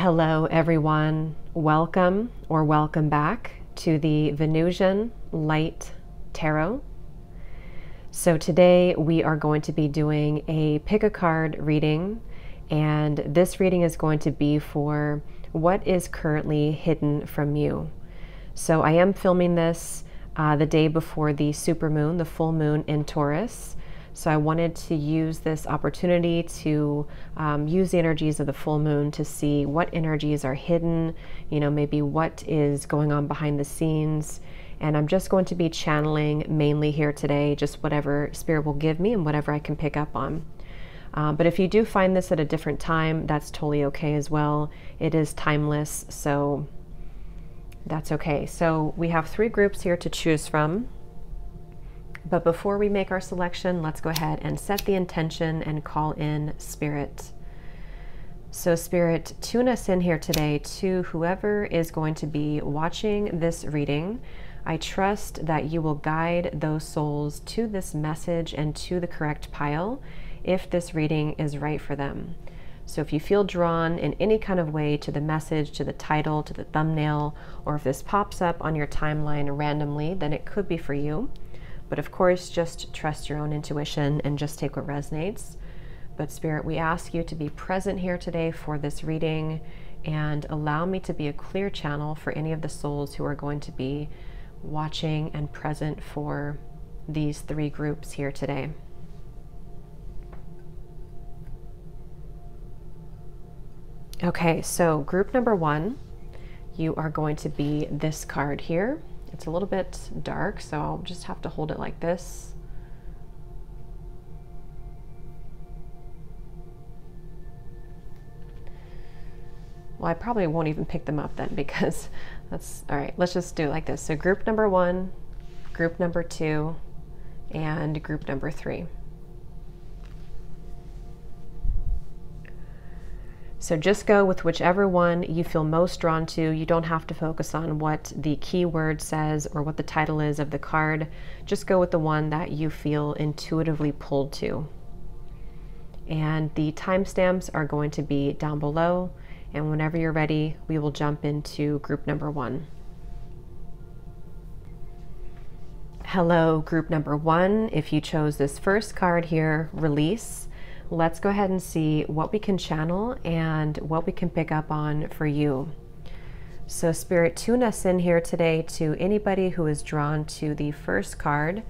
Hello everyone, welcome or welcome back to the Venusian Light Tarot. So today we are going to be doing a pick a card reading, and this reading is going to be for what is currently hidden from you. So I am filming this the day before the supermoon, the full moon in Taurus. So I wanted to use this opportunity to use the energies of the full moon to see what energies are hidden, maybe what is going on behind the scenes. And I'm just going to be channeling mainly here today, just whatever Spirit will give me and whatever I can pick up on. But if you do find this at a different time, that's totally okay as well. It is timeless, so that's okay. So we have 3 groups here to choose from. But before we make our selection, let's go ahead and set the intention and call in Spirit. So Spirit, tune us in here today to whoever is going to be watching this reading. I trust that you will guide those souls to this message and to the correct pile if this reading is right for them. So if you feel drawn in any kind of way to the message, to the title, to the thumbnail, or if this pops up on your timeline randomly, then it could be for you. But of course, just trust your own intuition and just take what resonates. But Spirit, we ask you to be present here today for this reading and allow me to be a clear channel for any of the souls who are going to be watching and present for these 3 groups here today. Okay, so group number 1, you are going to be this card here. It's a little bit dark, so I'll just have to hold it like this. Well, I probably won't even pick them up then because that's all right. Let's just do it like this. So group number 1, group number 2, and group number 3. So just go with whichever one you feel most drawn to. You don't have to focus on what the keyword says or what the title is of the card. Just go with the one that you feel intuitively pulled to. And the timestamps are going to be down below. And whenever you're ready, we will jump into group number 1. Hello, group number 1. If you chose this first card here, Release, let's go ahead and see what we can channel and what we can pick up on for you. So Spirit, tune us in here today to anybody who is drawn to the first card,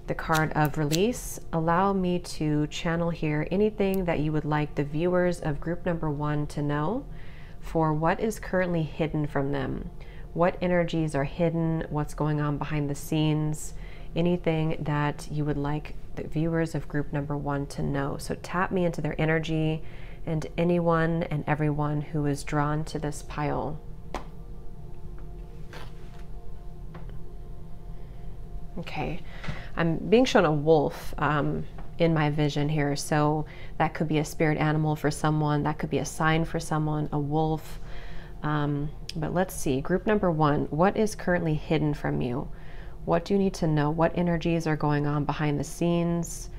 the card of Release. Allow me to channel here anything that you would like the viewers of group number 1 to know for what is currently hidden from them. What energies are hidden, what's going on behind the scenes, anything that you would like the viewers of group number 1 to know. So tap me into their energy and anyone and everyone who is drawn to this pile. Okay, I'm being shown a wolf in my vision here. So that could be a spirit animal for someone, that could be a sign for someone, a wolf. But let's see, group number 1, what is currently hidden from you? What do you need to know? What energies are going on behind the scenes?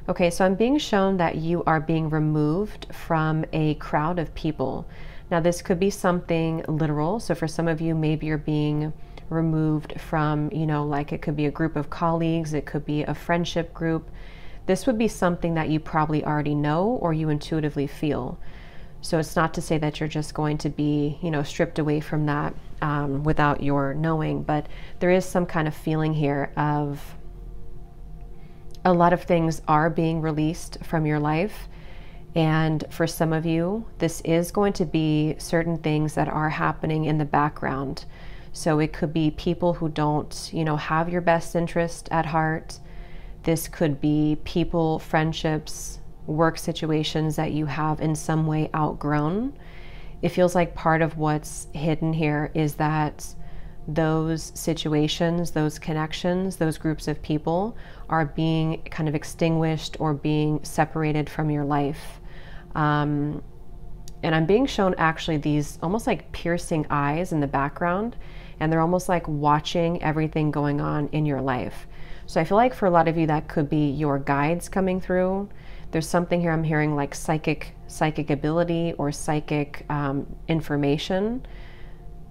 Okay, so I'm being shown that you are being removed from a crowd of people. Now this could be something literal. So for some of you, maybe you're being removed from, like it could be a group of colleagues, it could be a friendship group. This would be something that you probably already know or you intuitively feel. So it's not to say that you're just going to be, stripped away from that without your knowing, but there is some kind of feeling here of a lot of things are being released from your life. And for some of you, this is going to be certain things that are happening in the background. So it could be people who don't, have your best interest at heart. This could be people, friendships, work situations that you have in some way outgrown. It feels like part of what's hidden here is that those situations, those connections, those groups of people are being kind of extinguished or being separated from your life. And I'm being shown actually these almost like piercing eyes in the background, and they're almost like watching everything going on in your life. So I feel like for a lot of you, that could be your guides coming through. There's something here I'm hearing like psychic ability or psychic information.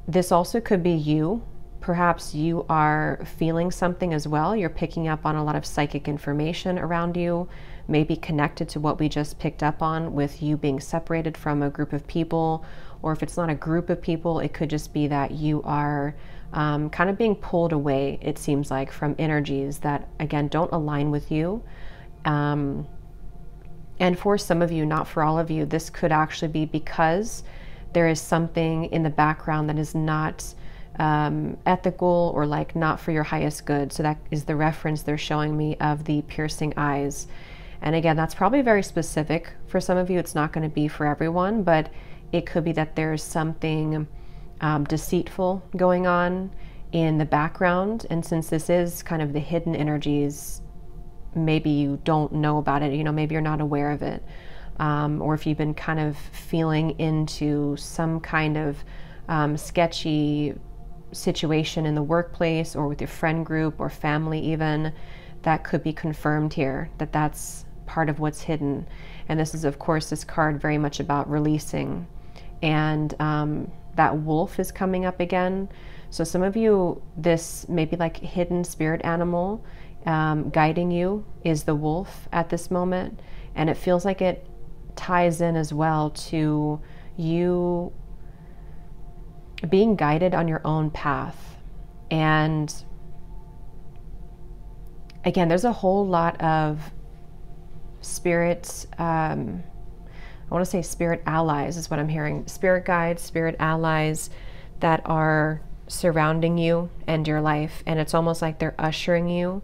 This also could be you. Perhaps you are feeling something as well. You're picking up on a lot of psychic information around you, maybe connected to what we just picked up on with you being separated from a group of people. Or if it's not a group of people, it could just be that you are kind of being pulled away, it seems like, from energies that, again, don't align with you. And for some of you, not for all of you, this could actually be because there is something in the background that is not ethical or like not for your highest good. So that is the reference they're showing me of the piercing eyes. And again, that's probably very specific for some of you. It's not going to be for everyone, but it could be that there's something deceitful going on in the background. And since this is kind of the hidden energies, maybe you don't know about it, you know, maybe you're not aware of it. Or if you've been kind of feeling into some kind of sketchy situation in the workplace or with your friend group or family even, that could be confirmed here, that that's part of what's hidden. And this is, of course, this card very much about releasing. And that wolf is coming up again. So some of you, this maybe like hidden spirit animal guiding you is the wolf at this moment. And it feels like it ties in as well to you being guided on your own path. And again, there's a whole lot of spirit, I want to say spirit allies is what I'm hearing. Spirit guides, spirit allies that are surrounding you and your life. And it's almost like they're ushering you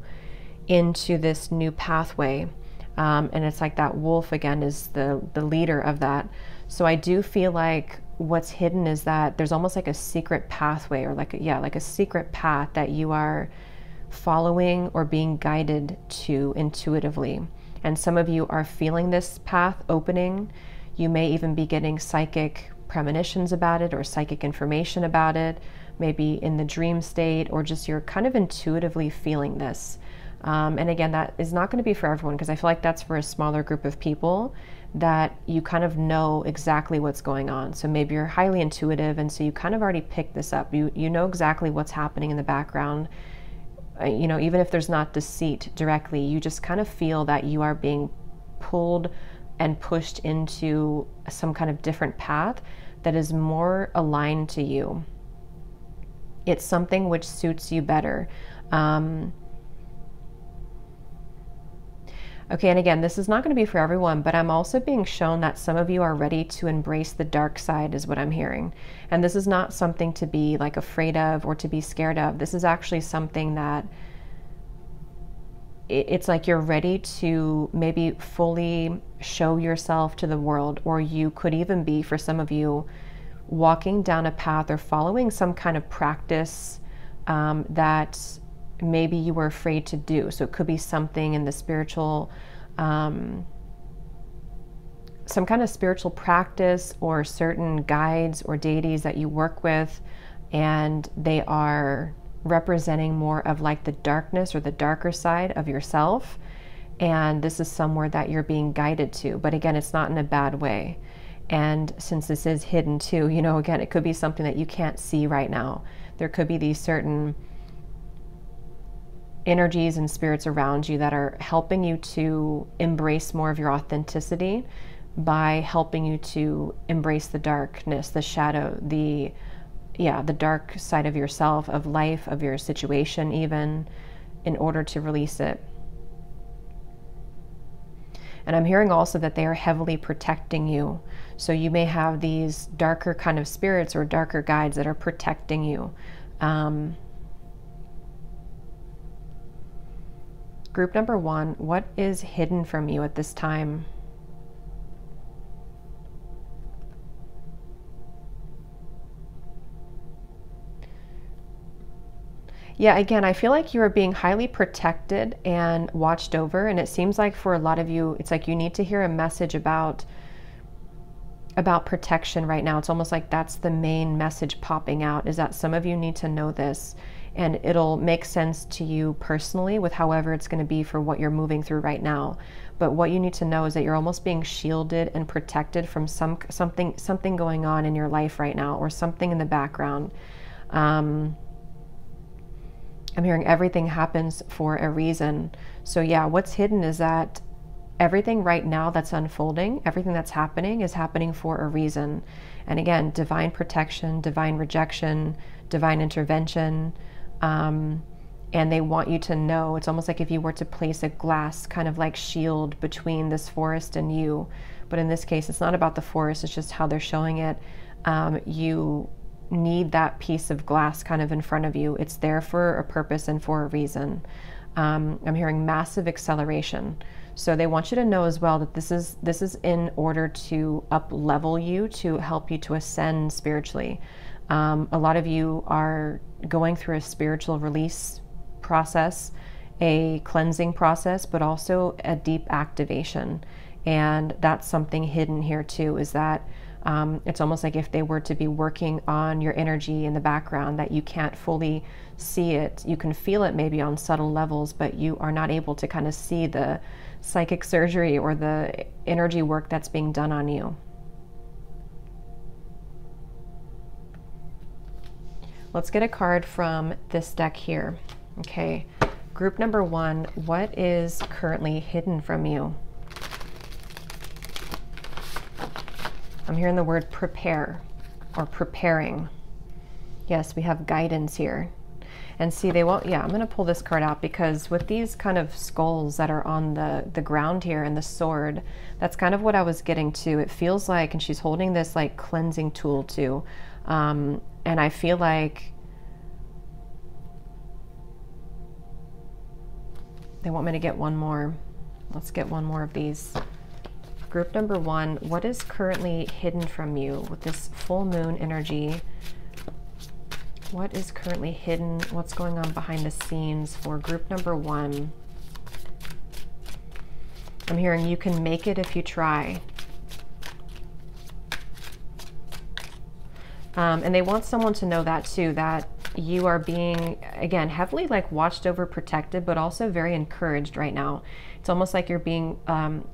into this new pathway. And it's like that wolf again is the leader of that. So I do feel like what's hidden is that there's almost like a secret pathway, or like a secret path that you are following or being guided to intuitively. And some of you are feeling this path opening. You may even be getting psychic premonitions about it or psychic information about it, maybe in the dream state, or just you're kind of intuitively feeling this. And again, that is not going to be for everyone, because I feel like that's for a smaller group of people that you kind of know exactly what's going on. So maybe you're highly intuitive, and so you kind of already picked this up. You know exactly what's happening in the background. You know, even if there's not deceit directly, you just kind of feel that you are being pulled and pushed into some kind of different path that is more aligned to you. It's something which suits you better. Okay, and again, this is not going to be for everyone, but I'm also being shown that some of you are ready to embrace the dark side, is what I'm hearing. And this is not something to be like afraid of or to be scared of. This is actually something that it's like you're ready to maybe fully show yourself to the world, or you could even be, for some of you, walking down a path or following some kind of practice that maybe you were afraid to do. So it could be something in the spiritual, some kind of spiritual practice, or certain guides or deities that you work with, and they are representing more of like the darkness or the darker side of yourself. And this is somewhere that you're being guided to. But again, it's not in a bad way. And since this is hidden too, you know, again, it could be something that you can't see right now. There could be these certain energies and spirits around you that are helping you to embrace more of your authenticity by helping you to embrace the darkness, the shadow, the dark side of yourself, of life, of your situation even, in order to release it. And I'm hearing also that they are heavily protecting you. So you may have these darker kind of spirits or darker guides that are protecting you. Group number 1, what is hidden from you at this time? Yeah, again, I feel like you are being highly protected and watched over. And it seems like for a lot of you, it's like you need to hear a message about protection right now. It's almost like that's the main message popping out, is that some of you need to know this. and it'll make sense to you personally with however it's going to be for what you're moving through right now. But what you need to know is that you're almost being shielded and protected from something going on in your life right now, or something in the background. I'm hearing everything happens for a reason. So yeah, what's hidden is that everything right now that's unfolding, everything that's happening is happening for a reason. And again, divine protection, divine rejection, divine intervention. And they want you to know, it's almost like if you were to place a glass kind of like shield between this forest and you. But in this case, it's not about the forest, it's just how they're showing it. You need that piece of glass kind of in front of you. It's there for a purpose and for a reason. I'm hearing massive acceleration. So they want you to know as well that this is in order to up level you, to help you to ascend spiritually. A lot of you are going through a spiritual release process, a cleansing process, but also a deep activation. And that's something hidden here too, is that it's almost like if they were to be working on your energy in the background, that you can't fully see it. You can feel it maybe on subtle levels, but you are not able to kind of see the psychic surgery or the energy work that's being done on you. Let's get a card from this deck here. Okay, group number 1, what is currently hidden from you? I'm hearing the word prepare or preparing. Yes, we have guidance here. And see, they won't, yeah, I'm going to pull this card out because with these kind of skulls that are on the ground here and the sword, that's kind of what I was getting to. It feels like, and she's holding this like cleansing tool too. And I feel like they want me to get one more. Let's get one more of these. Group number 1, what is currently hidden from you with this full moon energy? What is currently hidden? What's going on behind the scenes for group number 1? I'm hearing you can make it if you try. And they want someone to know that too, that you are being, again, heavily like watched over, protected, but also very encouraged right now. It's almost like you're being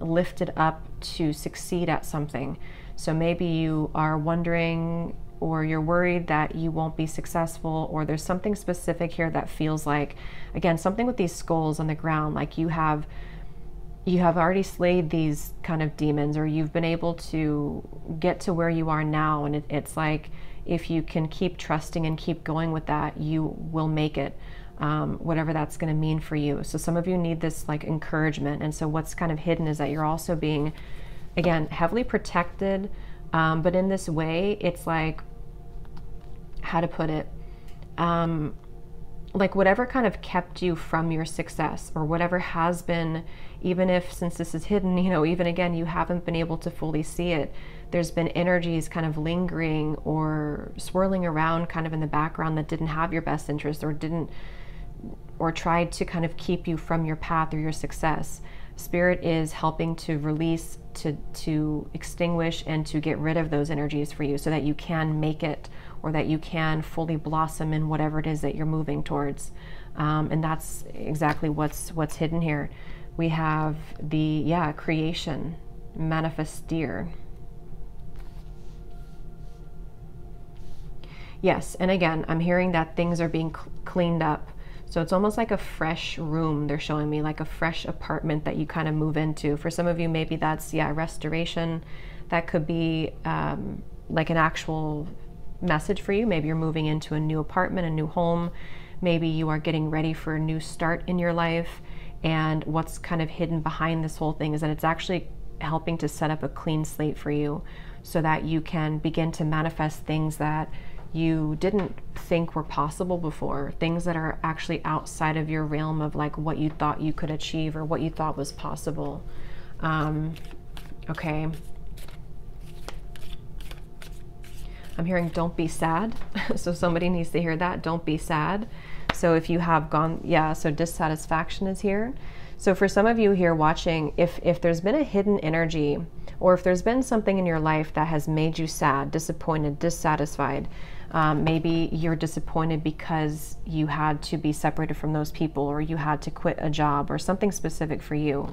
lifted up to succeed at something. So maybe you are wondering, or you're worried that you won't be successful, or there's something specific here that feels like, again, something with these skulls on the ground, like you have already slayed these kind of demons, or you've been able to get to where you are now. And it's like, if you can keep trusting and keep going with that, you will make it, whatever that's going to mean for you. So some of you need this like encouragement. And so what's kind of hidden is that you're also being, again, heavily protected. But in this way, it's like, how to put it? Like whatever kind of kept you from your success, or whatever has been, even if, since this is hidden, you know, even again, you haven't been able to fully see it, there's been energies kind of lingering or swirling around kind of in the background that didn't have your best interest, or tried to kind of keep you from your path or your success. Spirit is helping to release, to extinguish, and to get rid of those energies for you, so that you can make it, or that you can fully blossom in whatever it is that you're moving towards. And that's exactly what's hidden here. We have the, yeah, creation, manifestir. Yes, and again, I'm hearing that things are being cleaned up. So it's almost like a fresh room they're showing me, like a fresh apartment that you kind of move into. For some of you, maybe that's, yeah, restoration. That could be like an actual message for you. Maybe you're moving into a new apartment, a new home. Maybe you are getting ready for a new start in your life. And what's kind of hidden behind this whole thing is that it's actually helping to set up a clean slate for you, so that you can begin to manifest things that you didn't think were possible before, things that are actually outside of your realm of like what you thought you could achieve or what you thought was possible. Okay. I'm hearing don't be sad. So somebody needs to hear that. Don't be sad. So if you have gone, yeah, so dissatisfaction is here. So for some of you here watching, if there's been a hidden energy, or if there's been something in your life that has made you sad, disappointed, dissatisfied, maybe you're disappointed because you had to be separated from those people, or you had to quit a job, or something specific for you.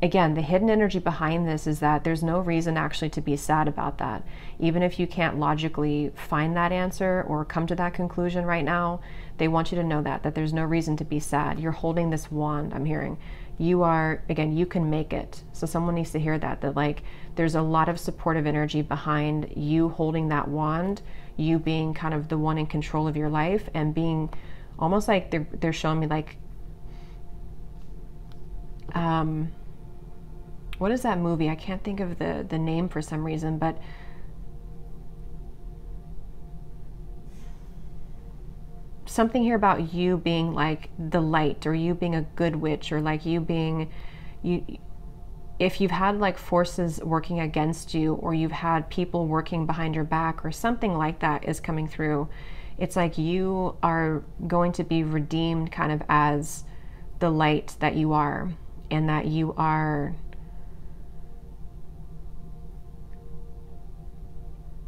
Again, the hidden energy behind this is that there's no reason actually to be sad about that. Even if you can't logically find that answer or come to that conclusion right now, they want you to know that there's no reason to be sad. You're holding this wand, I'm hearing. You are, again, you can make it. So someone needs to hear that like there's a lot of supportive energy behind you holding that wand, you being kind of the one in control of your life, and being almost like they're showing me like, what is that movie? I can't think of the name for some reason, but something here about you being like the light, or you being a good witch, or like you being, if you've had like forces working against you, or you've had people working behind your back, or something like that is coming through. It's like you are going to be redeemed kind of as the light that you are, and that you are,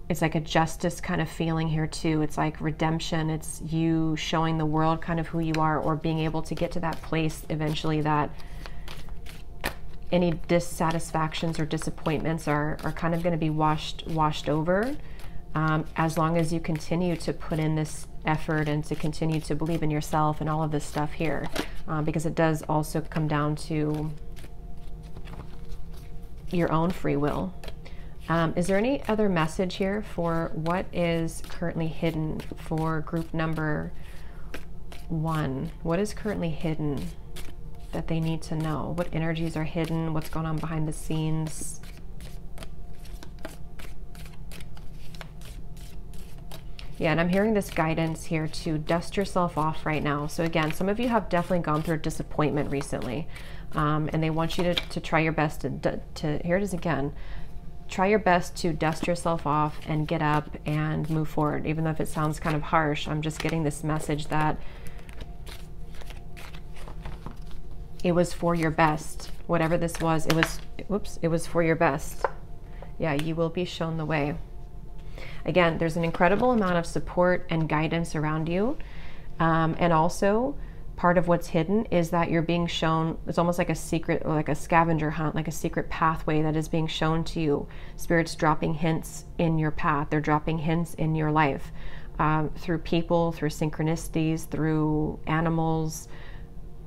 it's like a justice kind of feeling here too. It's like redemption. It's you showing the world kind of who you are, or being able to get to that place eventually that any dissatisfactions or disappointments are kind of going to be washed over, as long as you continue to put in this effort and to continue to believe in yourself and all of this stuff here, because it does also come down to your own free will. Is there any other message here for what is currently hidden for group number 1? What is currently hidden that they need to know? What energies are hidden? What's going on behind the scenes? Yeah, and I'm hearing this guidance here to dust yourself off right now. So again, some of you have definitely gone through disappointment recently, and they want you to try your best to, here it is again, try your best to dust yourself off and get up and move forward. Even though if it sounds kind of harsh, I'm just getting this message that it was for your best. Whatever this was, it was, whoops, it was for your best. Yeah, you will be shown the way. Again, there's an incredible amount of support and guidance around you. And also, part of what's hidden is that you're being shown, it's almost like a secret, or like a scavenger hunt, like a secret pathway that is being shown to you. Spirit's dropping hints in your path. They're dropping hints in your life, through people, through synchronicities, through animals,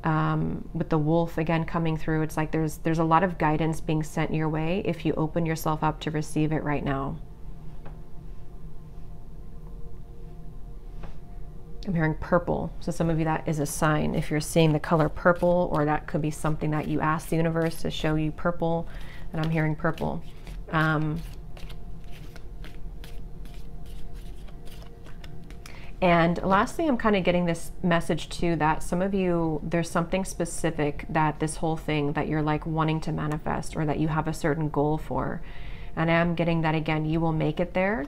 with the wolf again coming through. It's like there's a lot of guidance being sent your way if you open yourself up to receive it right now. I'm hearing purple. So some of you, that is a sign. If you're seeing the color purple, or that could be something that you ask the universe to show you purple, and I'm hearing purple. And lastly, I'm kind of getting this message too, that some of you, there's something specific that this whole thing that you're like wanting to manifest, or that you have a certain goal for. And I'm getting that again, you will make it there.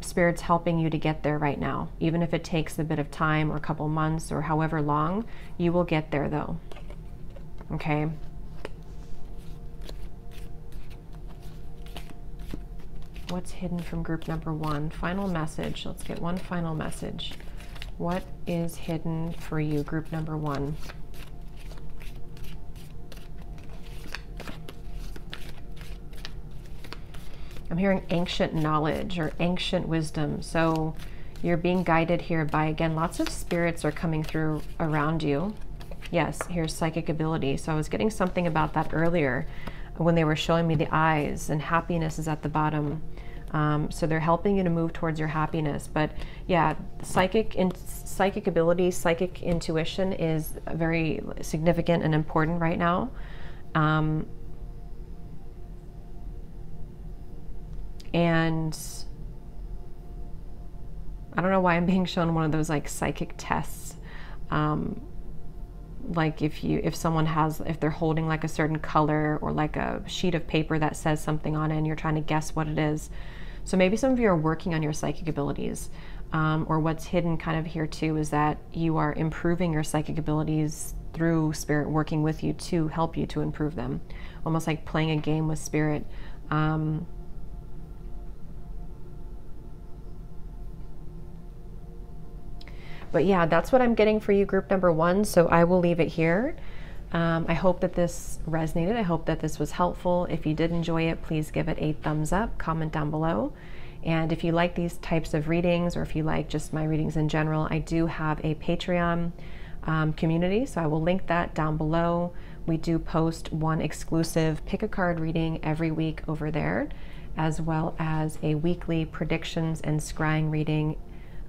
Spirit's helping you to get there right now. Even if it takes a bit of time, or a couple months, or however long, you will get there though. Okay. What's hidden from group number 1? Final message. Let's get one final message. What is hidden for you, group number 1? I'm hearing ancient knowledge or ancient wisdom. So you're being guided here by, again, lots of spirits are coming through around you. Yes, here's psychic ability. So I was getting something about that earlier when they were showing me the eyes, and happiness is at the bottom. So they're helping you to move towards your happiness. But yeah, psychic ability, psychic intuition is very significant and important right now. And I don't know why I'm being shown one of those like psychic tests. Like if someone has, if they're holding like a certain color, or like a sheet of paper that says something on it, and you're trying to guess what it is. So maybe some of you are working on your psychic abilities, or what's hidden kind of here too is that you are improving your psychic abilities through Spirit working with you to help you to improve them. Almost like playing a game with Spirit. But yeah, that's what I'm getting for you, group number 1. So I will leave it here. I hope that this resonated. I hope that this was helpful. If you did enjoy it, please give it a thumbs up, comment down below. And if you like these types of readings, or if you like just my readings in general, I do have a Patreon community, so I will link that down below. We do post one exclusive pick a card reading every week over there, as well as a weekly predictions and scrying reading,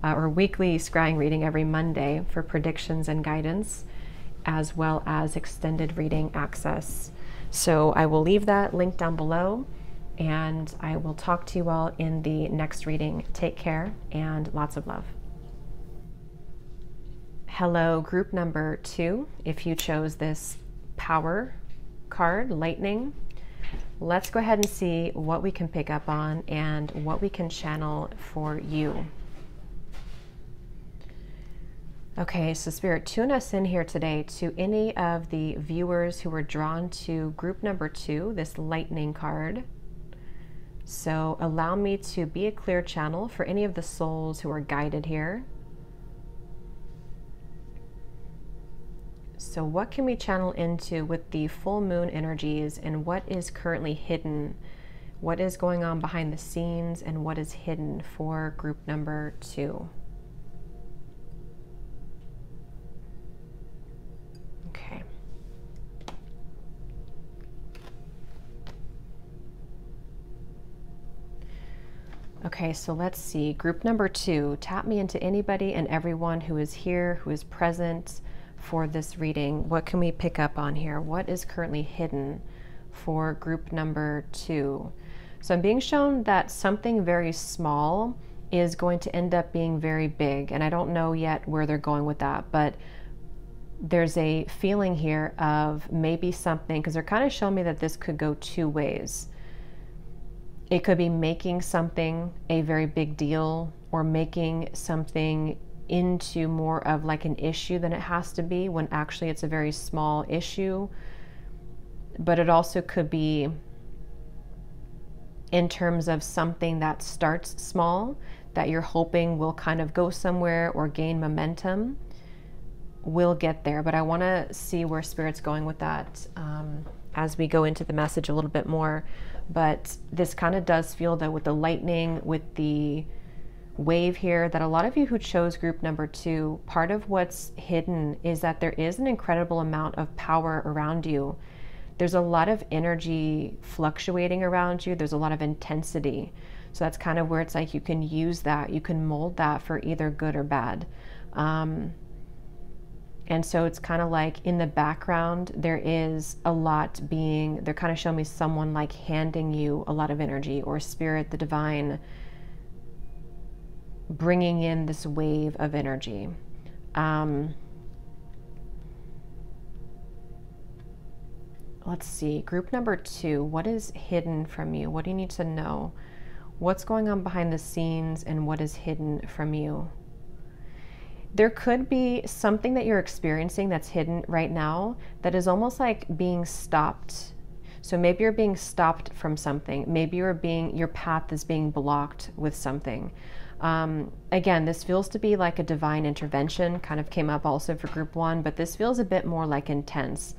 or weekly scrying reading every Monday for predictions and guidance, as well as extended reading access. So I will leave that link down below, and I will talk to you all in the next reading. Take care and lots of love. Hello, group number 2. If you chose this power card, lightning, let's go ahead and see what we can pick up on and what we can channel for you. Okay, so Spirit, tune us in here today to any of the viewers who were drawn to group number 2, this lightning card. So allow me to be a clear channel for any of the souls who are guided here. So what can we channel into with the full moon energies, and what is currently hidden? What is going on behind the scenes, and what is hidden for group number 2? Okay. Okay, so let's see. Group number 2, tap me into anybody and everyone who is here, who is present for this reading. What can we pick up on here? What is currently hidden for group number 2? So I'm being shown that something very small is going to end up being very big, and I don't know yet where they're going with that, but there's a feeling here of maybe something, because they're kind of showing me that this could go 2 ways. It could be making something a very big deal, or making something into more of like an issue than it has to be, when actually it's a very small issue. But it also could be in terms of something that starts small, that you're hoping will kind of go somewhere or gain momentum. We'll get there, but I want to see where Spirit's going with that as we go into the message a little bit more. But this kind of does feel that with the lightning, with the wave here, that a lot of you who chose group number 2, part of what's hidden is that there is an incredible amount of power around you. There's a lot of energy fluctuating around you. There's a lot of intensity. So that's kind of where it's like you can use that, you can mold that for either good or bad. And so it's kind of like in the background, there is a lot being, they're kind of showing me someone like handing you a lot of energy, or Spirit, the divine, bringing in this wave of energy. Let's see, group number 2, what is hidden from you? What do you need to know? What's going on behind the scenes, and what is hidden from you? There could be something that you're experiencing that's hidden right now that is almost like being stopped. So maybe you're being stopped from something. Maybe your path is being blocked with something. Again, this feels to be like a divine intervention, kind of came up also for group 1, but this feels a bit more like intense.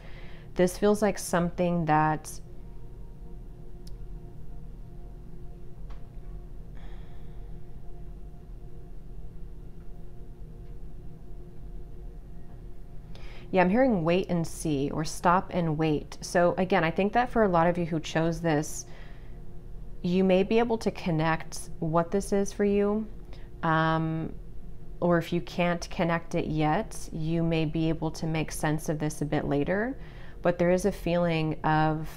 This feels like something that yeah, I'm hearing wait and see, or stop and wait. So again, I think that for a lot of you who chose this, you may be able to connect what this is for you. Or if you can't connect it yet, you may be able to make sense of this a bit later. But there is a feeling of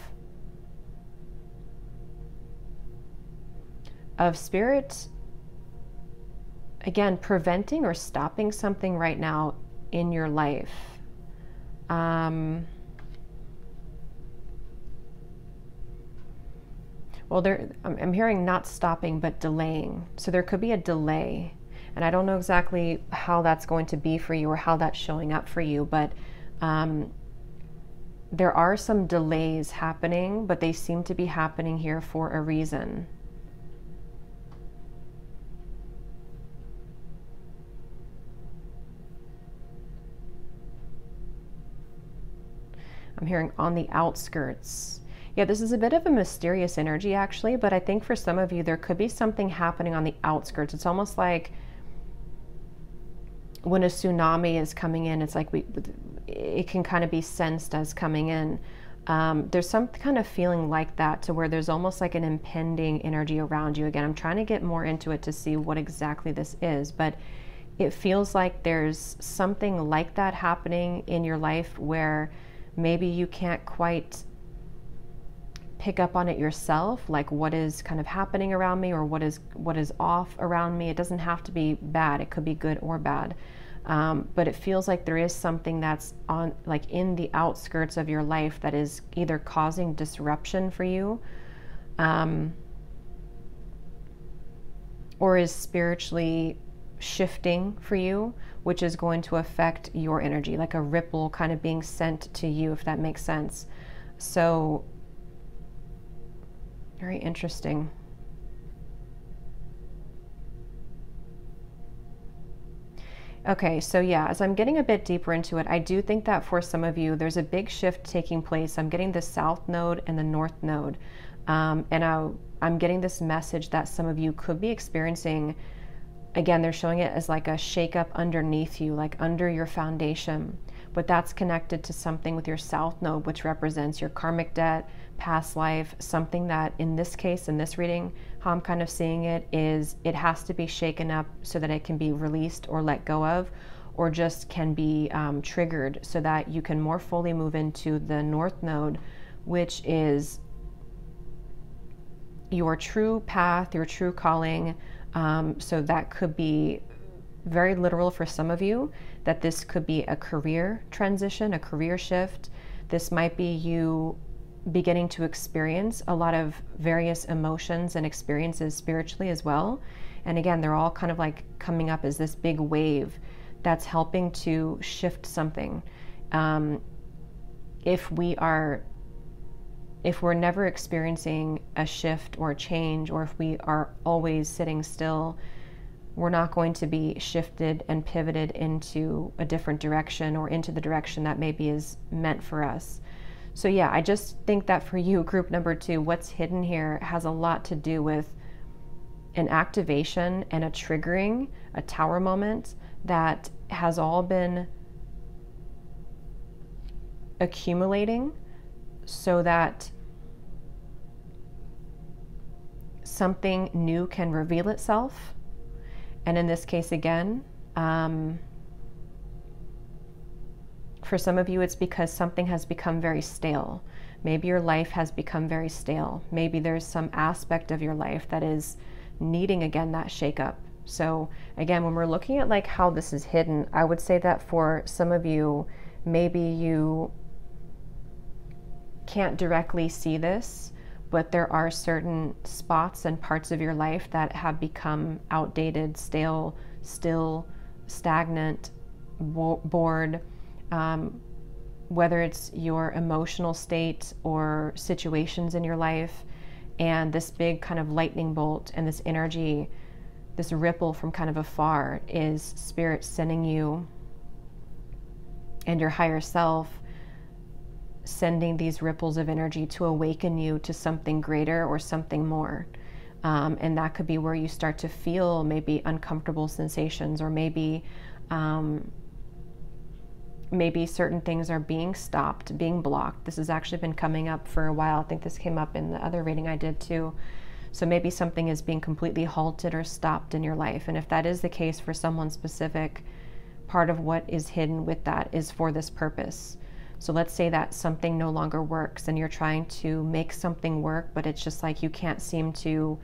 Spirit, again, preventing or stopping something right now in your life. Well, I'm hearing not stopping, but delaying. So there could be a delay. And I don't know exactly how that's going to be for you, or how that's showing up for you, but There are some delays happening, but they seem to be happening here for a reason. I'm hearing on the outskirts. Yeah, this is a bit of a mysterious energy actually, but I think for some of you, there could be something happening on the outskirts. It's almost like when a tsunami is coming in, it's like it can kind of be sensed as coming in. There's some kind of feeling like that, to where there's almost like an impending energy around you. Again, I'm trying to get more into it to see what exactly this is, but it feels like there's something like that happening in your life where maybe you can't quite pick up on it yourself, like what is kind of happening around me, or what is off around me. It doesn't have to be bad, it could be good or bad, but it feels like there is something that's on, like in the outskirts of your life, that is either causing disruption for you, or is spiritually shifting for you, which is going to affect your energy, like a ripple kind of being sent to you, if that makes sense. So very interesting. Okay, so yeah, as I'm getting a bit deeper into it, I do think that for some of you, there's a big shift taking place. I'm getting the South Node and the North Node. And I'm getting this message that some of you could be experiencing. Again, they're showing it as like a shakeup underneath you, like under your foundation. But that's connected to something with your South Node, which represents your karmic debt, past life, something that in this case, in this reading, how I'm kind of seeing it is it has to be shaken up so that it can be released or let go of, or just can be triggered so that you can more fully move into the North Node, which is your true path, your true calling. So that could be very literal for some of you, that this could be a career transition, a career shift. This might be you beginning to experience a lot of various emotions and experiences spiritually as well. And again, they're all kind of like coming up as this big wave that's helping to shift something. If we're never experiencing a shift or a change, or if we are always sitting still, we're not going to be shifted and pivoted into a different direction, or into the direction that maybe is meant for us. So yeah, I just think that for you, group number 2, what's hidden here has a lot to do with an activation and a triggering, a tower moment that has all been accumulating so that something new can reveal itself. And in this case, again, for some of you, it's because something has become very stale. Maybe your life has become very stale. Maybe there's some aspect of your life that is needing, again, that shakeup. So again, when we're looking at like how this is hidden, I would say that for some of you, maybe you can't directly see this, but there are certain spots and parts of your life that have become outdated, stale, still, stagnant, bored, whether it's your emotional state or situations in your life. And this big kind of lightning bolt and this energy, this ripple from kind of afar, is Spirit sending you and your higher self, sending these ripples of energy to awaken you to something greater or something more. And that could be where you start to feel maybe uncomfortable sensations, or maybe certain things are being stopped, being blocked. This has actually been coming up for a while. I think this came up in the other reading I did too. So maybe something is being completely halted or stopped in your life. And if that is the case for someone specific, part of what is hidden with that is for this purpose. So let's say that something no longer works and you're trying to make something work, but it's just like you can't seem to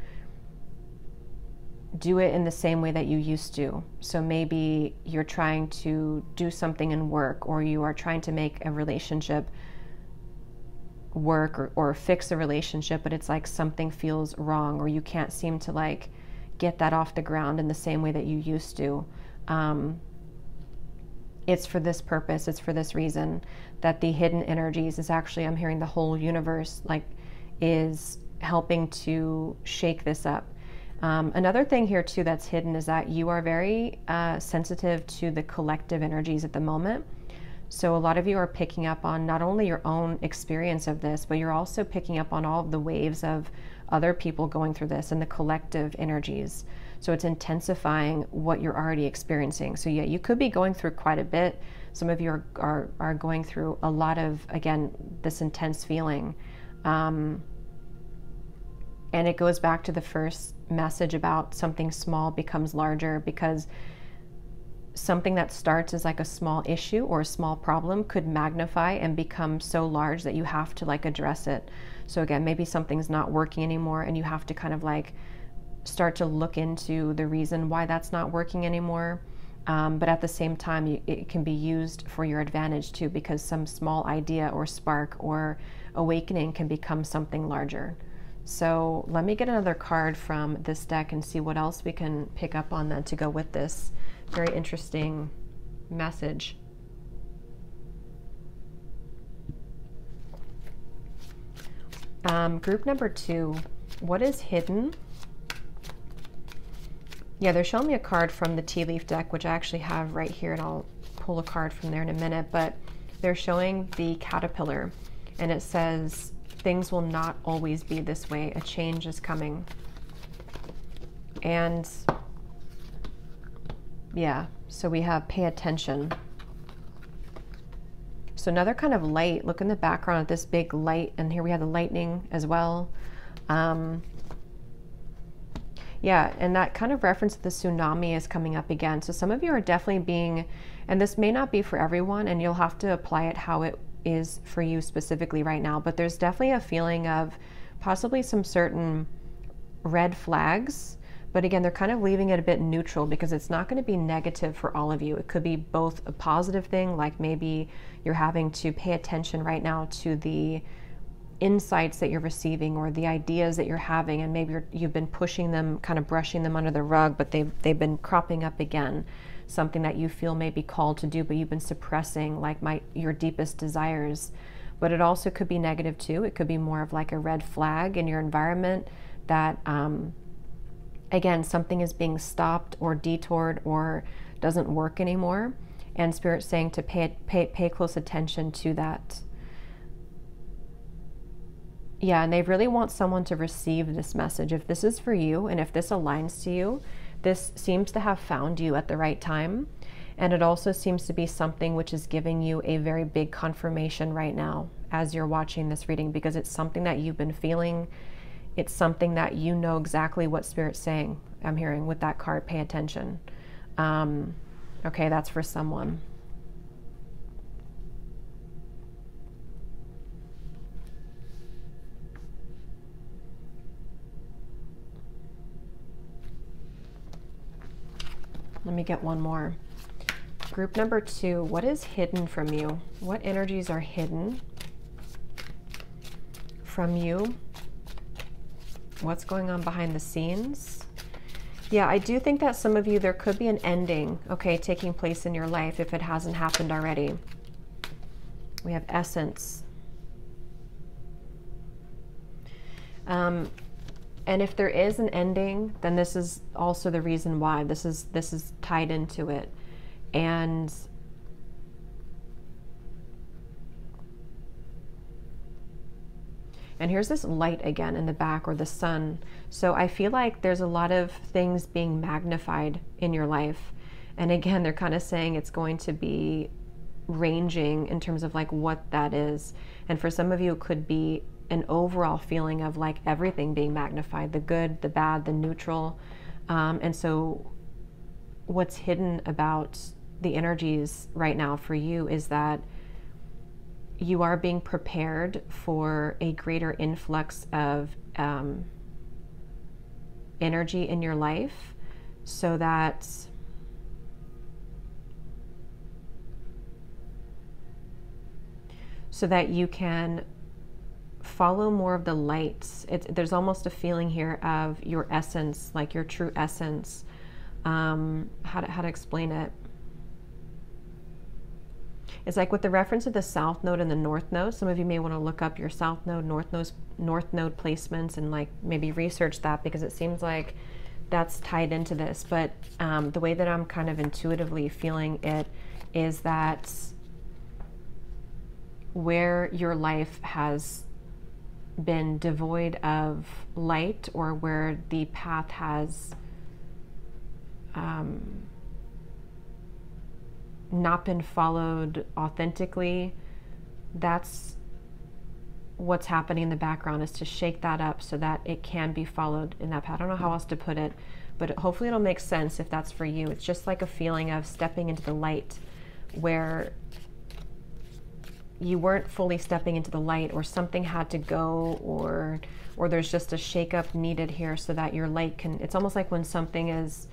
do it in the same way that you used to. So maybe you're trying to do something in work, or you are trying to make a relationship work, or fix a relationship, but it's like something feels wrong, or you can't seem to like get that off the ground in the same way that you used to. it's for this purpose, it's for this reason, that the hidden energies is actually, I'm hearing the whole universe like is helping to shake this up. Another thing here too that's hidden is that you are very sensitive to the collective energies at the moment. So a lot of you are picking up on not only your own experience of this, but you're also picking up on all of the waves of other people going through this and the collective energies. So it's intensifying what you're already experiencing. So yeah, you could be going through quite a bit. Some of you are going through a lot of, again, this intense feeling. And it goes back to the first message about something small becomes larger, because something that starts as like a small issue or a small problem could magnify and become so large that you have to like address it. So again, maybe something's not working anymore and you have to kind of like start to look into the reason why that's not working anymore. But at the same time, it can be used for your advantage too, because some small idea or spark or awakening can become something larger. So let me get another card from this deck and see what else we can pick up on then to go with this very interesting message. Group number 2, what is hidden? Yeah, they're showing me a card from the tea leaf deck, which I actually have right here, and I'll pull a card from there in a minute, but they're showing the caterpillar, and it says, things will not always be this way. A change is coming. And yeah, so we have pay attention. So another kind of light, look in the background at this big light, and here we have the lightning as well. Yeah, and that kind of reference to the tsunami is coming up again. So some of you are definitely being, and this may not be for everyone, and you'll have to apply it how it is for you specifically right now, but there's definitely a feeling of possibly some certain red flags. But again, they're kind of leaving it a bit neutral because it's not going to be negative for all of you. It could be both a positive thing, like maybe you're having to pay attention right now to the insights that you're receiving or the ideas that you're having, and maybe you've been pushing them, kind of brushing them under the rug, but they've been cropping up again. Something that you feel may be called to do, but you've been suppressing, like your deepest desires. But it also could be negative too. It could be more of like a red flag in your environment that again, something is being stopped or detoured or doesn't work anymore, and Spirit's saying to pay close attention to that. Yeah, and they really want someone to receive this message. If this is for you and if this aligns to you, this seems to have found you at the right time. And it also seems to be something which is giving you a very big confirmation right now as you're watching this reading, because it's something that you've been feeling. It's something that you know exactly what Spirit's saying. I'm hearing with that card, pay attention. Okay, that's for someone. Let me get one more. Group number 2, what is hidden from you? What energies are hidden from you? What's going on behind the scenes? Yeah, I do think that some of you, there could be an ending, okay, taking place in your life if it hasn't happened already. We have essence. And if there is an ending, then this is also the reason why. This is tied into it. And here's this light again in the back, or the sun. So I feel like there's a lot of things being magnified in your life. And again, they're kind of saying it's going to be ranging in terms of like what that is. And for some of you, it could be an overall feeling of like everything being magnified, the good, the bad, the neutral. And so what's hidden about the energies right now for you is that you are being prepared for a greater influx of energy in your life, so that you can follow more of the light. There's almost a feeling here of your essence, like your true essence. How to explain it? It's like with the reference of the south node and the north node, some of you may want to look up your south node, north node placements and like maybe research that, because it seems like that's tied into this. But the way that I'm kind of intuitively feeling it is that where your life has been devoid of light, or where the path has not been followed authentically, that's what's happening in the background, is to shake that up so that it can be followed in that path. I don't know how else to put it, but hopefully it'll make sense if that's for you. It's just like a feeling of stepping into the light where you weren't fully stepping into the light, or something had to go, or there's just a shakeup needed here so that your light can, it's almost like when something is,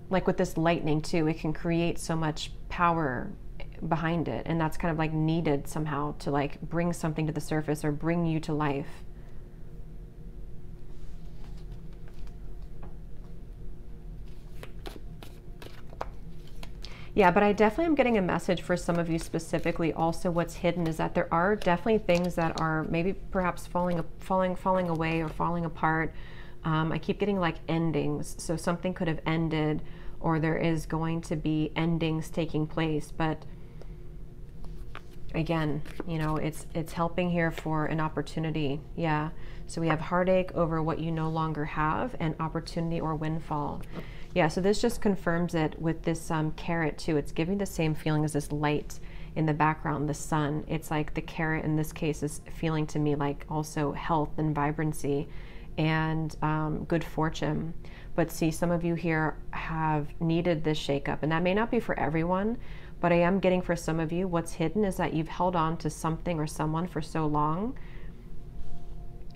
like with this lightning too, it can create so much power behind it, and that's kind of like needed somehow to like bring something to the surface or bring you to life. Yeah, but I definitely am getting a message for some of you specifically. Also, what's hidden is that there are definitely things that are maybe perhaps falling away or falling apart. I keep getting like endings, so something could have ended, or there is going to be endings taking place. But again, you know, it's helping here for an opportunity. Yeah, so we have heartache over what you no longer have, and opportunity or windfall. Yeah, so this just confirms it with this carrot too. It's giving the same feeling as this light in the background, the sun. It's like the carrot in this case is feeling to me like also health and vibrancy and good fortune. But see, some of you here have needed this shakeup, and that may not be for everyone, but I am getting for some of you, what's hidden is that you've held on to something or someone for so long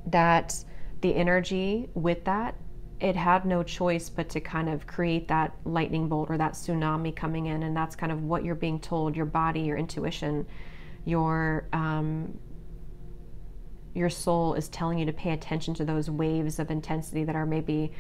that the energy with that, it had no choice but to kind of create that lightning bolt or that tsunami coming in. And that's kind of what you're being told, your body, your intuition, your soul is telling you to pay attention to those waves of intensity that are maybe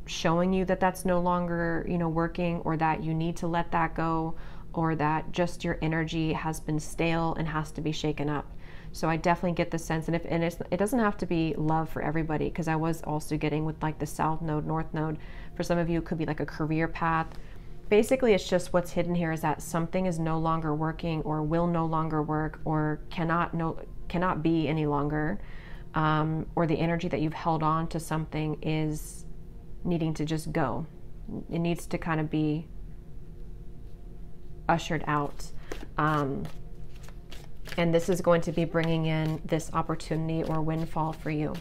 showing you that that's no longer, you know, working, or that you need to let that go, or that just your energy has been stale and has to be shaken up. So I definitely get the sense, and it doesn't have to be love for everybody, because I was also getting with like the south node, north node. For some of you, it could be like a career path. Basically, it's just what's hidden here is that something is no longer working, or will no longer work, or cannot be any longer, or the energy that you've held on to something is needing to just go. It needs to kind of be ushered out. And this is going to be bringing in this opportunity or windfall for you.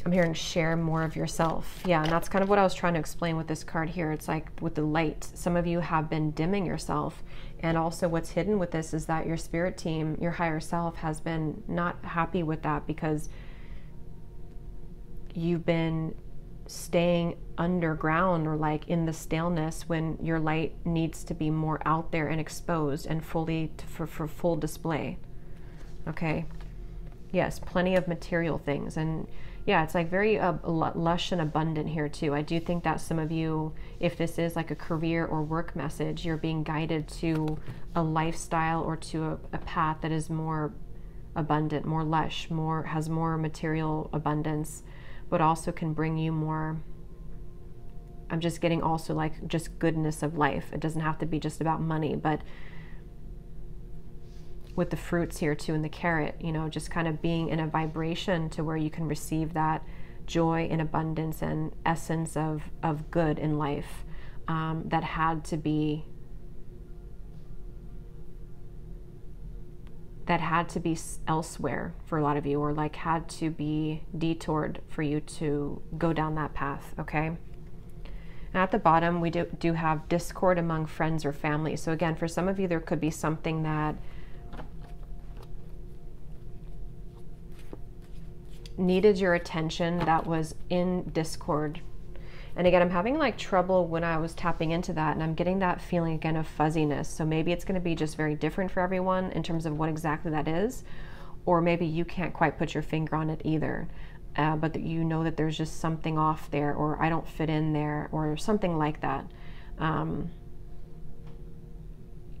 I'm hearing share more of yourself. Yeah, and that's kind of what I was trying to explain with this card here. It's like with the light, some of you have been dimming yourself. And also what's hidden with this is that your spirit team, your higher self, has been not happy with that, because you've been staying underground or like in the staleness when your light needs to be more out there and exposed and fully for full display. Okay, yes, plenty of material things, and yeah, it's like very lush and abundant here too. I do think that some of you, if this is like a career or work message, you're being guided to a lifestyle or to a path that is more abundant, more lush, has more material abundance, but also can bring you more. I'm just getting also like just goodness of life. It doesn't have to be just about money, but with the fruits here too, and the carrot, you know, just kind of being in a vibration to where you can receive that joy and abundance and essence of good in life, that had to be elsewhere for a lot of you, or like had to be detoured for you to go down that path. Okay, and at the bottom we do have discord among friends or family. So again, for some of you, there could be something that needed your attention that was in discord. And again, I'm having like trouble when I was tapping into that, and I'm getting that feeling again of fuzziness. So maybe it's going to be just very different for everyone in terms of what exactly that is, or maybe you can't quite put your finger on it either. but that you know that there's just something off there, or I don't fit in there, or something like that.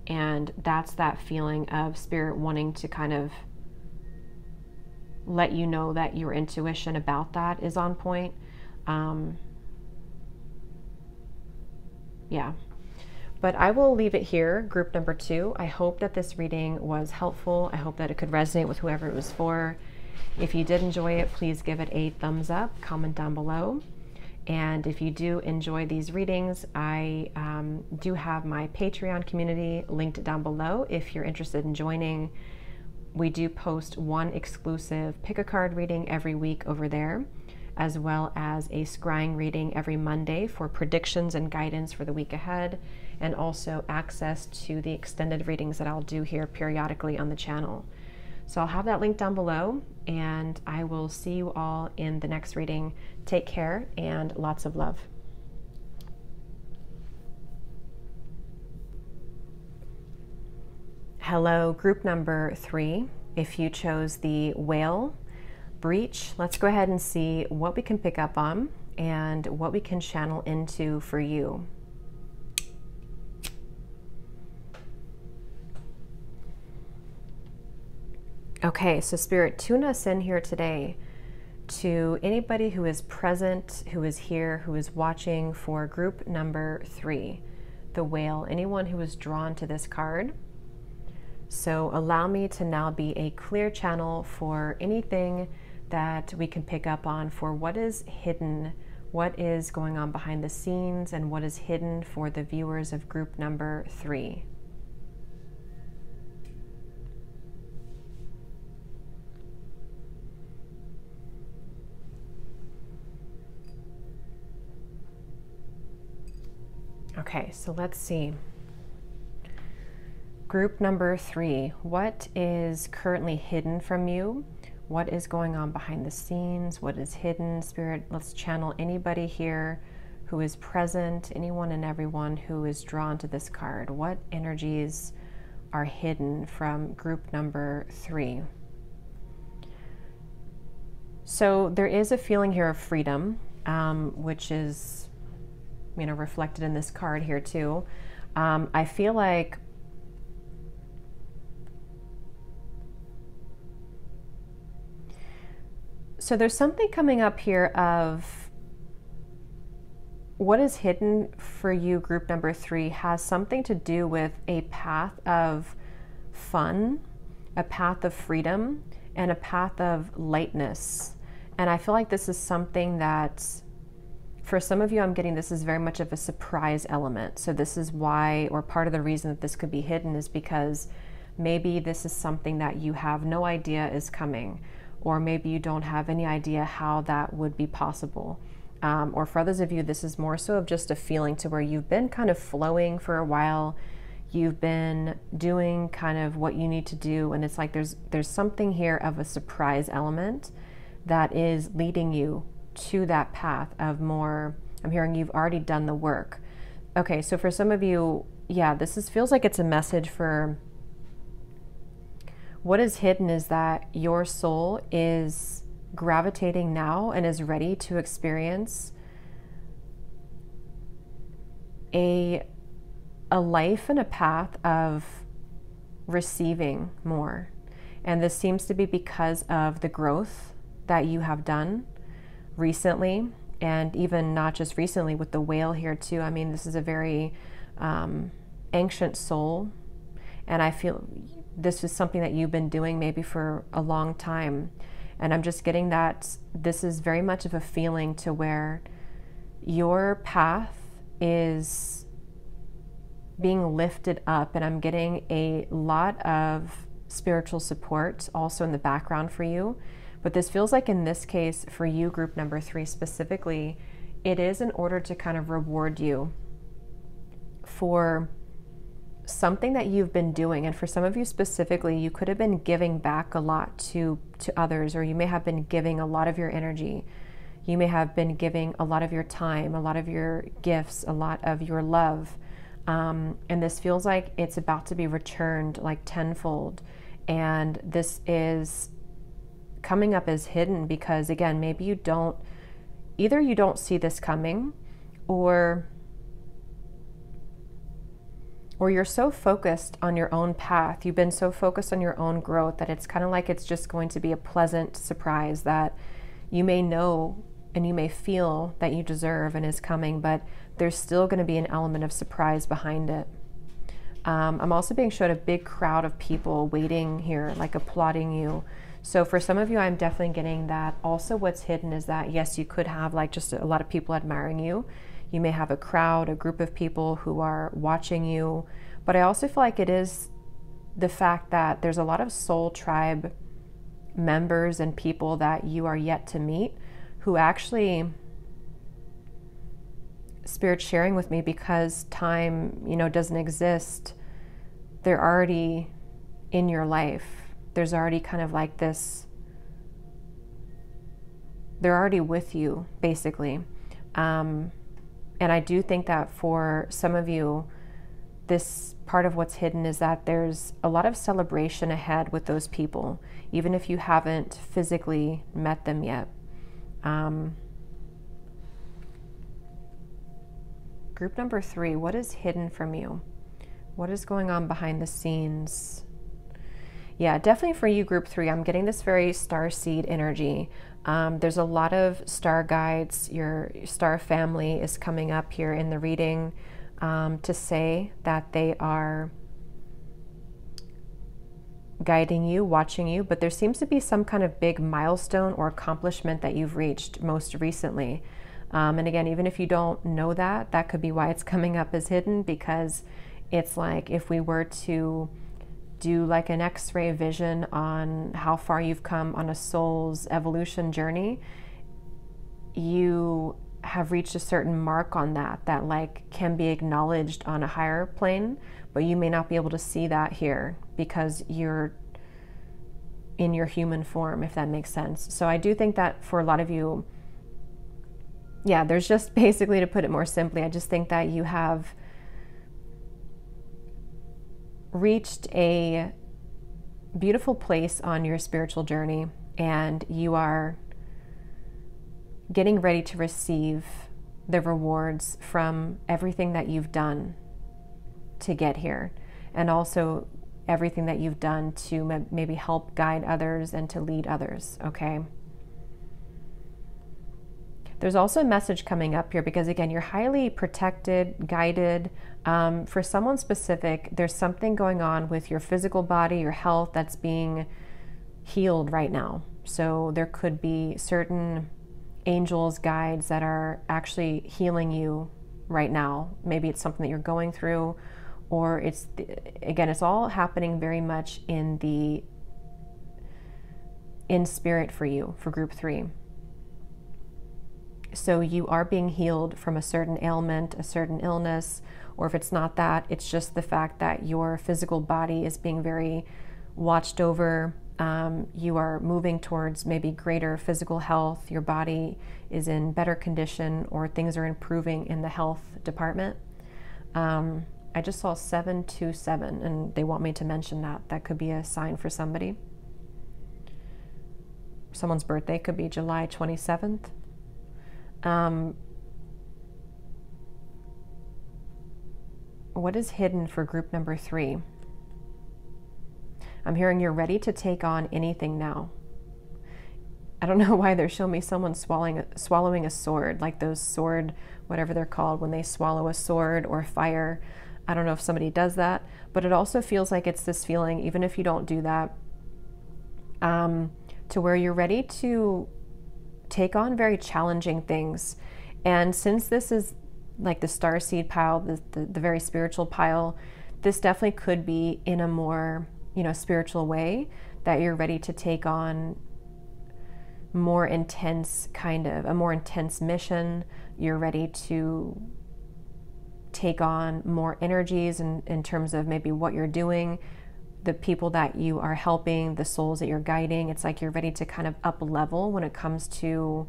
And that's that feeling of Spirit wanting to kind of let you know that your intuition about that is on point. Yeah. But I will leave it here, group number 2. I hope that this reading was helpful. I hope that it could resonate with whoever it was for. If you did enjoy it, please give it a thumbs up, comment down below. And if you do enjoy these readings, I do have my Patreon community linked down below if you're interested in joining. We do post one exclusive pick a card reading every week over there, as well as a scrying reading every Monday for predictions and guidance for the week ahead, and also access to the extended readings that I'll do here periodically on the channel. So I'll have that link down below, and I will see you all in the next reading. Take care and lots of love. Hello, group number 3. If you chose the whale breach, let's go ahead and see what we can pick up on and what we can channel into for you. Okay, so Spirit, tune us in here today to anybody who is present, who is here, who is watching for group number 3, the whale, anyone who is drawn to this card. So allow me to now be a clear channel for anything that we can pick up on for what is hidden, what is going on behind the scenes, and what is hidden for the viewers of group number 3. Okay, so let's see. Group number 3, what is currently hidden from you? What is going on behind the scenes? What is hidden? Spirit, let's channel anybody here who is present, anyone and everyone who is drawn to this card. What energies are hidden from group number 3? So there is a feeling here of freedom, which is, you know, reflected in this card here too. I feel like so there's something coming up here of what is hidden for you, group number 3, has something to do with a path of fun, a path of freedom, and a path of lightness. And I feel like this is something that, for some of you, I'm getting this is very much of a surprise element. So this is why, or part of the reason that this could be hidden is because maybe this is something that you have no idea is coming, or maybe you don't have any idea how that would be possible. Or for others of you, this is more so of just a feeling to where you've been kind of flowing for a while. You've been doing kind of what you need to do, and it's like there's something here of a surprise element that is leading you to that path of more. I'm hearing you've already done the work. Okay, so for some of you, yeah, this feels like it's a message for what is hidden is that your soul is gravitating now and is ready to experience a life and a path of receiving more. And this seems to be because of the growth that you have done recently, and even not just recently with the whale here too. I mean, this is a very ancient soul, and I feel this is something that you've been doing maybe for a long time. And I'm just getting that this is very much of a feeling to where your path is being lifted up, and I'm getting a lot of spiritual support also in the background for you. But this feels like in this case for you, group number 3 specifically, it is in order to kind of reward you for something that you've been doing. And for some of you specifically, you could have been giving back a lot to others, or you may have been giving a lot of your energy. You may have been giving a lot of your time, a lot of your gifts, a lot of your love. And this feels like it's about to be returned like tenfold. And this is coming up as hidden because, again, maybe you don't see this coming, or you're so focused on your own path, you've been so focused on your own growth that it's kind of like it's just going to be a pleasant surprise that you may know and you may feel that you deserve and is coming, but there's still going to be an element of surprise behind it. I'm also being showed a big crowd of people waiting here, like applauding you. So for some of you, I'm definitely getting that. Also, what's hidden is that, yes, you could have like just a lot of people admiring you. You may have a crowd, a group of people who are watching you. But I also feel like it is the fact that there's a lot of soul tribe members and people that you are yet to meet who actually Spirit sharing with me, because time, doesn't exist. They're already in your life. There's already kind of like this, they're already with you, basically. And I do think that for some of you, this part of what's hidden is that there's a lot of celebration ahead with those people, even if you haven't physically met them yet. Group number 3, what is hidden from you? What is going on behind the scenes? Yeah, definitely for you, group 3, I'm getting this very star seed energy. There's a lot of star guides. Your star family is coming up here in the reading to say that they are guiding you, watching you, but there seems to be some kind of big milestone or accomplishment that you've reached most recently. And again, even if you don't know that, that could be why it's coming up as hidden, because it's like if we were to do like an X-ray vision on how far you've come on a soul's evolution journey, you have reached a certain mark on that like can be acknowledged on a higher plane, but you may not be able to see that here because you're in your human form, if that makes sense. So I do think that for a lot of you, yeah, there's just basically, to put it more simply, I just think that you have reached a beautiful place on your spiritual journey, and you are getting ready to receive the rewards from everything that you've done to get here, and also everything that you've done to maybe help guide others and to lead others, okay? There's also a message coming up here because, again, you're highly protected, guided. For someone specific, there's something going on with your physical body, your health, that's being healed right now. So there could be certain angels, guides that are actually healing you right now. Maybe it's something that you're going through, or it's, again, it's all happening very much in spirit for you, for group 3. So you are being healed from a certain ailment, a certain illness, or if it's not that, it's just the fact that your physical body is being very watched over. You are moving towards maybe greater physical health. Your body is in better condition, or things are improving in the health department. I just saw 727, and they want me to mention that. That could be a sign for somebody. Someone's birthday could be July 27th. What is hidden for group number 3? I'm hearing you're ready to take on anything now. I don't know why they're showing me someone swallowing a sword, like those sword, whatever they're called, when they swallow a sword or fire. I don't know if somebody does that, but it also feels like it's this feeling, even if you don't do that, to where you're ready to take on very challenging things. And since this is like the starseed pile, the very spiritual pile, this definitely could be in a more, spiritual way, that you're ready to take on a more intense mission. You're ready to take on more energies in terms of maybe what you're doing, the people that you are helping, the souls that you're guiding. It's like you're ready to kind of up level when it comes to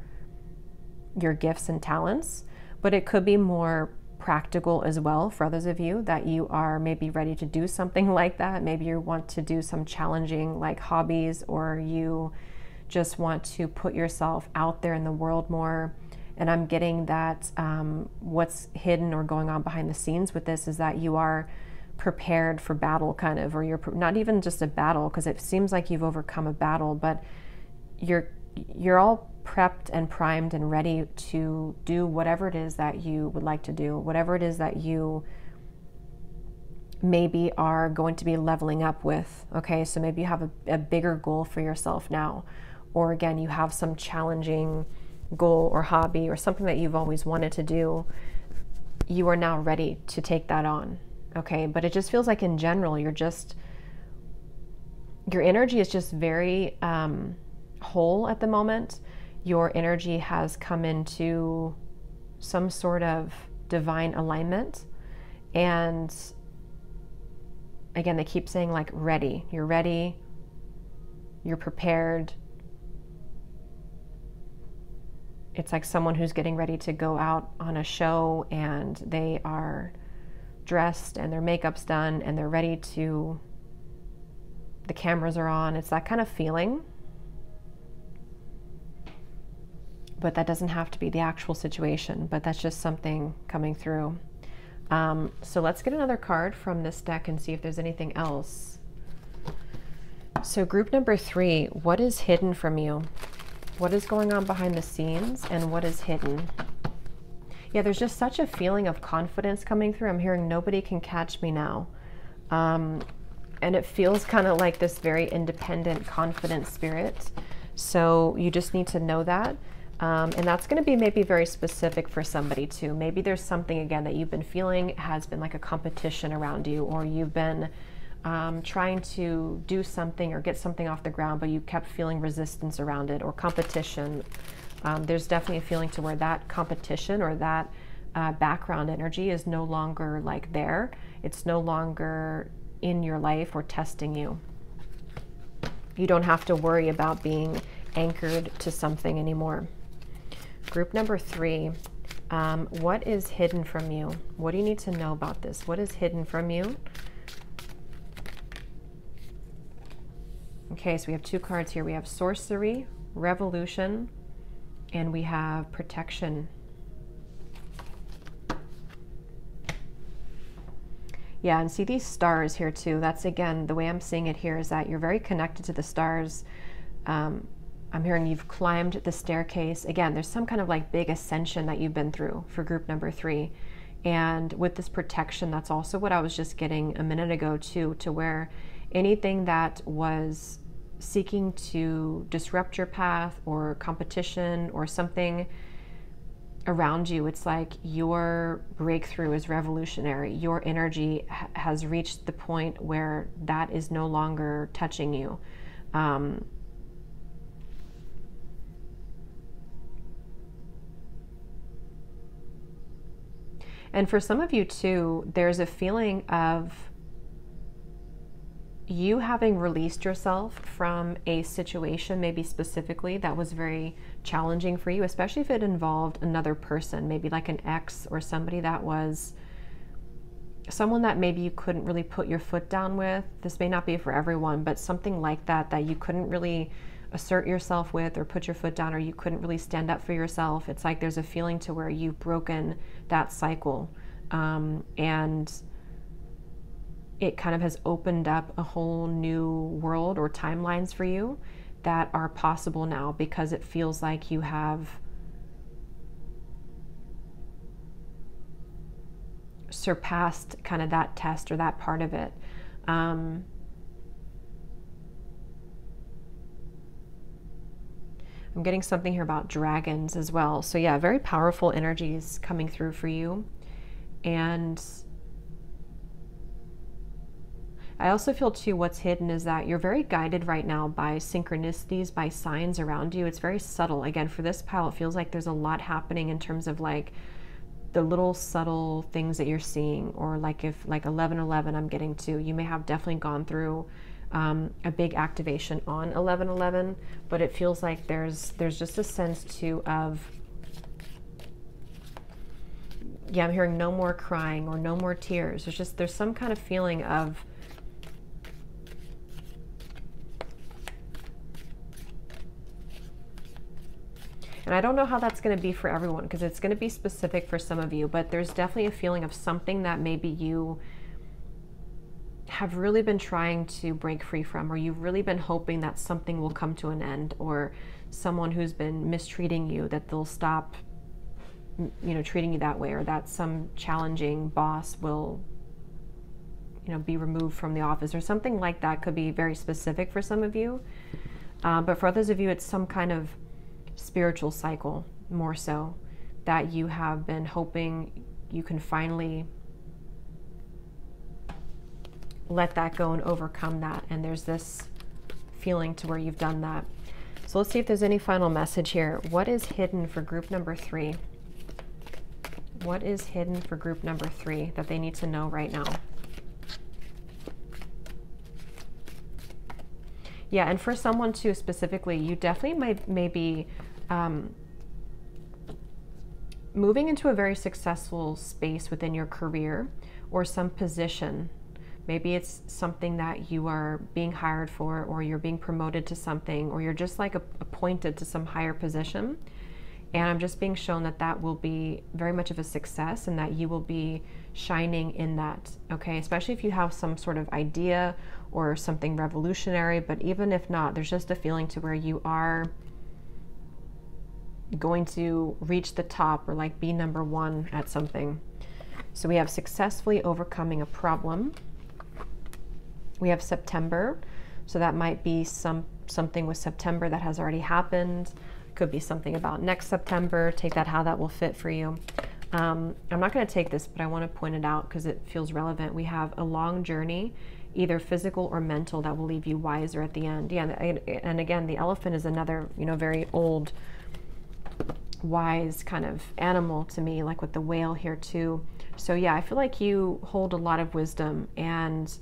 your gifts and talents, but it could be more practical as well for others of you, that you are maybe ready to do something like that. Maybe you want to do some challenging like hobbies, or you just want to put yourself out there in the world more. And I'm getting that what's hidden or going on behind the scenes with this is that you are prepared for battle, kind of, or you're not even just a battle, because it seems like you've overcome a battle, but you're all prepped and primed and ready to do whatever it is that you would like to do, whatever it is that you maybe are going to be leveling up with. Okay, so maybe you have a bigger goal for yourself now, or again, you have some challenging goal or hobby or something that you've always wanted to do. You are now ready to take that on. Okay, but it just feels like in general, your energy is just very whole at the moment. Your energy has come into some sort of divine alignment. And again, they keep saying like ready. You're ready. You're prepared. It's like someone who's getting ready to go out on a show and they are dressed and their makeup's done and they're ready to, the cameras are on. It's that kind of feeling. But that doesn't have to be the actual situation, but that's just something coming through. So let's get another card from this deck and see if there's anything else. So group number 3, what is hidden from you? What is going on behind the scenes and what is hidden? Yeah, there's just such a feeling of confidence coming through. I'm hearing nobody can catch me now. And it feels kind of like this very independent, confident spirit. So you just need to know that. And that's going to be maybe very specific for somebody too. Maybe there's something, again, that you've been feeling has been like a competition around you, or you've been trying to do something or get something off the ground, but you kept feeling resistance around it, or competition. There's definitely a feeling to where that competition or that background energy is no longer like there. It's no longer in your life or testing you. You don't have to worry about being anchored to something anymore. Group number 3, what is hidden from you? What do you need to know about this? What is hidden from you? Okay, so we have 2 cards here. We have sorcery, revolution, and we have protection. Yeah, and see these stars here too. That's, again, the way I'm seeing it here is that you're very connected to the stars. I'm hearing you've climbed the staircase. Again, there's some kind of like big ascension that you've been through for group number 3. And with this protection, that's also what I was just getting a minute ago too, to where anything that was seeking to disrupt your path or competition or something around you, it's like your breakthrough is revolutionary. Your energy has reached the point where that is no longer touching you. And for some of you too, there's a feeling of you having released yourself from a situation, maybe specifically, that was very challenging for you, especially if it involved another person, maybe like an ex or somebody that was someone that maybe you couldn't really put your foot down with. This may not be for everyone, but something like that, that you couldn't really assert yourself with or put your foot down, or you couldn't really stand up for yourself. It's like there's a feeling to where you've broken that cycle. And it kind of has opened up a whole new world or timelines for you that are possible now, because it feels like you have surpassed kind of that test or that part of it. I'm getting something here about dragons as well. So yeah, very powerful energies coming through for you. And I also feel too, what's hidden is that you're very guided right now by synchronicities, by signs around you. It's very subtle. Again, for this pile, it feels like there's a lot happening in terms of like the little subtle things that you're seeing, or like if like 11/11 I'm getting to, you may have definitely gone through a big activation on 11/11, but it feels like there's just a sense too of, yeah, I'm hearing no more crying or no more tears. There's some kind of feeling of And I don't know how that's going to be for everyone, because it's going to be specific for some of you, but there's definitely a feeling of something that maybe you have really been trying to break free from, or you've really been hoping that something will come to an end, or someone who's been mistreating you, that they'll stop, you know, treating you that way, or that some challenging boss will, you know, be removed from the office, or something like that. Could be very specific for some of you. But for others of you, it's some kind of spiritual cycle, more so, that you have been hoping you can finally let that go and overcome that. And there's this feeling to where you've done that. So let's see if there's any final message here. What is hidden for group number 3? What is hidden for group number 3 that they need to know right now? Yeah, and for someone too specifically, you definitely may be moving into a very successful space within your career, or some position. Maybe it's something that you are being hired for, or you're being promoted to something, or you're just like appointed to some higher position. And I'm just being shown that that will be very much of a success, and that you will be shining in that, okay? Especially if you have some sort of idea or something revolutionary. But even if not, there's just a feeling to where you are going to reach the top, or like be number 1 at something. So we have successfully overcoming a problem. We have September, so that might be something with September that has already happened. Could be something about next September. Take that how that will fit for you. I'm not going to take this, but I want to point it out because it feels relevant. We have a long journey, either physical or mental, that will leave you wiser at the end. Yeah, and again, the elephant is another, you know, very old, wise kind of animal to me, like with the whale here too. So yeah, I feel like you hold a lot of wisdom, and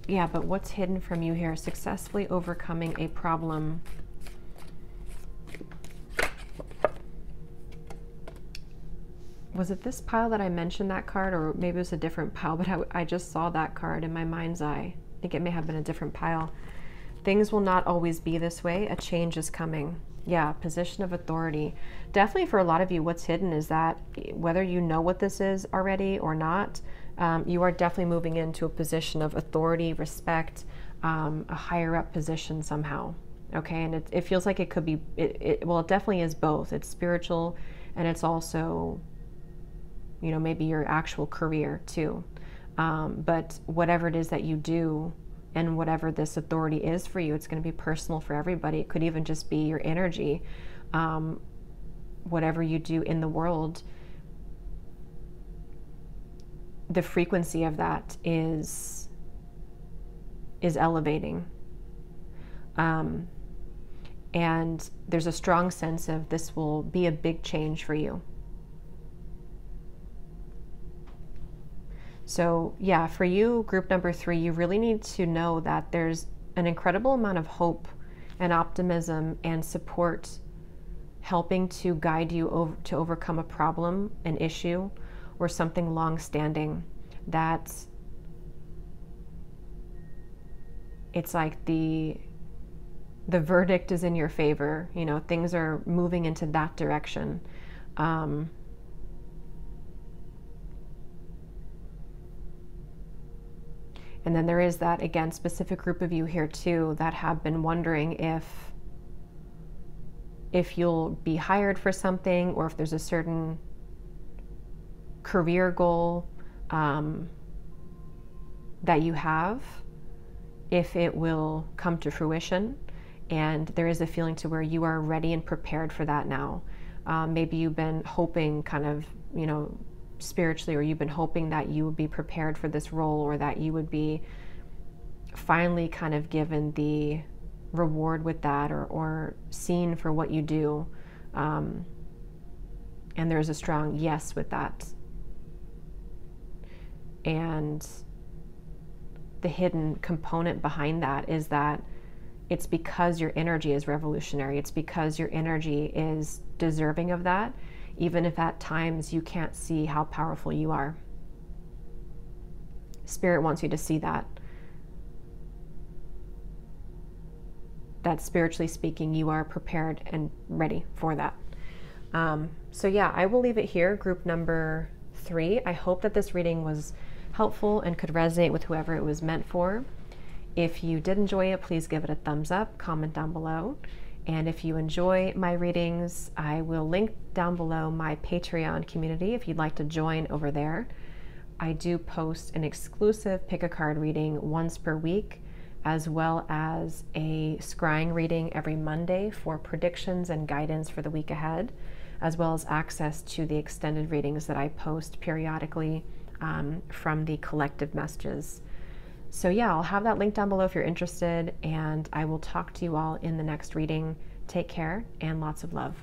yeah, but what's hidden from you here? Successfully overcoming a problem. Was it this pile that I mentioned that card, or maybe it was a different pile, but I just saw that card in my mind's eye. I think it may have been a different pile. Things will not always be this way. A change is coming. Yeah, position of authority. Definitely for a lot of you, what's hidden is that whether you know what this is already or not, you are definitely moving into a position of authority, respect, a higher up position somehow. Okay, and it feels like it could be, well, it definitely is both. It's spiritual, and it's also, you know, maybe your actual career too. But whatever it is that you do, and whatever this authority is for you, it's going to be personal for everybody. It could even just be your energy. Whatever you do in the world, the frequency of that is elevating. And there's a strong sense of this will be a big change for you. So yeah, for you, group number 3, you really need to know that there's an incredible amount of hope and optimism and support helping to guide you to overcome a problem, an issue, or something long-standing, that it's like the verdict is in your favor. You know, things are moving into that direction. And then there is that, again, specific group of you here too that have been wondering if you'll be hired for something, or if there's a certain career goal that you have, if it will come to fruition. And there is a feeling to where you are ready and prepared for that now. Maybe you've been hoping kind of, you know, spiritually, or you've been hoping that you would be prepared for this role, or that you would be finally kind of given the reward with that, or seen for what you do. And there's a strong yes with that. And the hidden component behind that is that it's because your energy is revolutionary. It's because your energy is deserving of that, even if at times you can't see how powerful you are. Spirit wants you to see that. that spiritually speaking, you are prepared and ready for that. So yeah, I will leave it here, group number 3. I hope that this reading was helpful and could resonate with whoever it was meant for. If you did enjoy it, please give it a thumbs up, comment down below. And if you enjoy my readings, I will link down below my Patreon community if you'd like to join over there. I do post an exclusive pick a card reading once per week, as well as a scrying reading every Monday for predictions and guidance for the week ahead, as well as access to the extended readings that I post periodically from the collective messages. So yeah, I'll have that link down below if you're interested, and I will talk to you all in the next reading. Take care and lots of love.